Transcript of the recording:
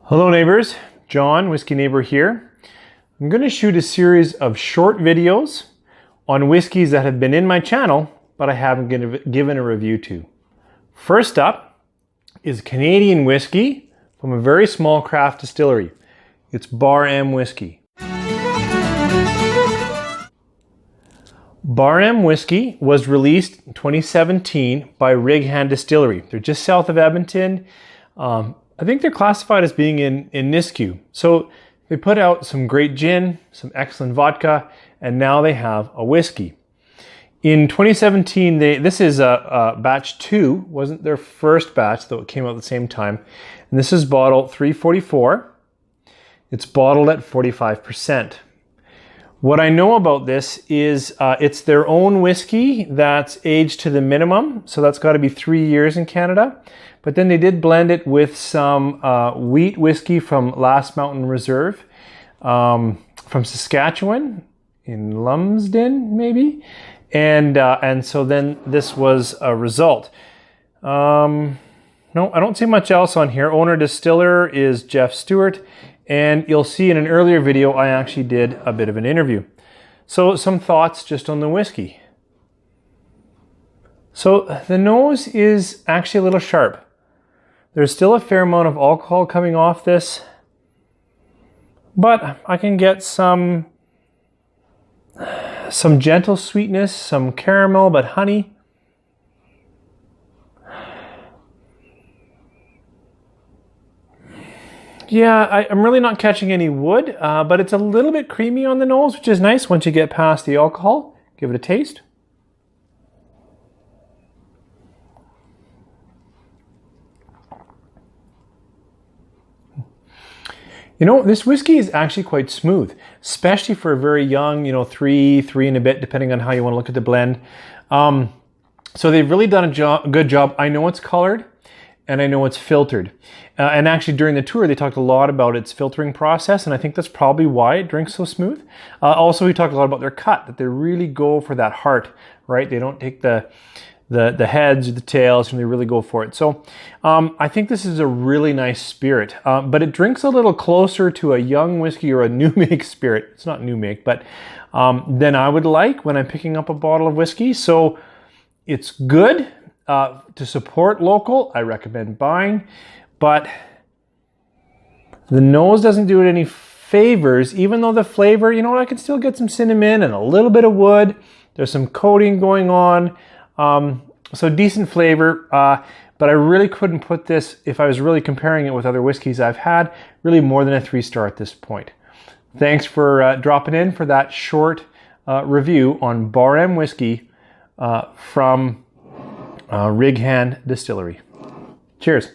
Hello neighbors, John, Whiskey Neighbor here. I'm going to shoot a series of short videos on whiskeys that have been in my channel, but I haven't given a review to. First up is Canadian whiskey from a very small craft distillery. It's Bar-M Whiskey. Bar-M Whiskey was released in 2017 by Righan Distillery. They're just south of Edmonton. I think they're classified as being in Nisku. So they put out some great gin, some excellent vodka, and now they have a whiskey. In 2017, this is a batch 2, wasn't their first batch, though it came out at the same time. And this is bottle 344. It's bottled at 45%. What I know about this is it's their own whiskey that's aged to the minimum, so that's got to be 3 years in Canada. But then they did blend it with some wheat whiskey from Last Mountain Reserve from Saskatchewan, in Lumsden maybe, and so then this was a result. No, I don't see much else on here. Owner distiller is Jeff Stewart, and you'll see in an earlier video I actually did a bit of an interview. So some thoughts just on the whiskey. So the nose is actually a little sharp. There's still a fair amount of alcohol coming off this, but I can get some gentle sweetness, some caramel, but honey. Yeah, I'm really not catching any wood, but it's a little bit creamy on the nose, which is nice once you get past the alcohol. Give it a taste. You know, this whiskey is actually quite smooth, especially for a very young, three and a bit, depending on how you want to look at the blend. So they've really done a good job. I know it's colored and I know it's filtered. And actually during the tour, they talked a lot about its filtering process, and I think that's probably why it drinks so smooth. Also, we talked a lot about their cut, that they really go for that heart, right? They don't take the heads or the tails, and they really go for it. So I think this is a really nice spirit, but it drinks a little closer to a young whiskey or a new make spirit. It's not new make, but than I would like when I'm picking up a bottle of whiskey. So it's good to support local. I recommend buying, but the nose doesn't do it any favors, even though the flavor, I can still get some cinnamon and a little bit of wood. There's some coating going on. So decent flavor, but I really couldn't put this, if I was really comparing it with other whiskeys I've had, really more than a 3-star at this point. Thanks for dropping in for that short review on Bar-M Whiskey from Righan Distillery. Cheers.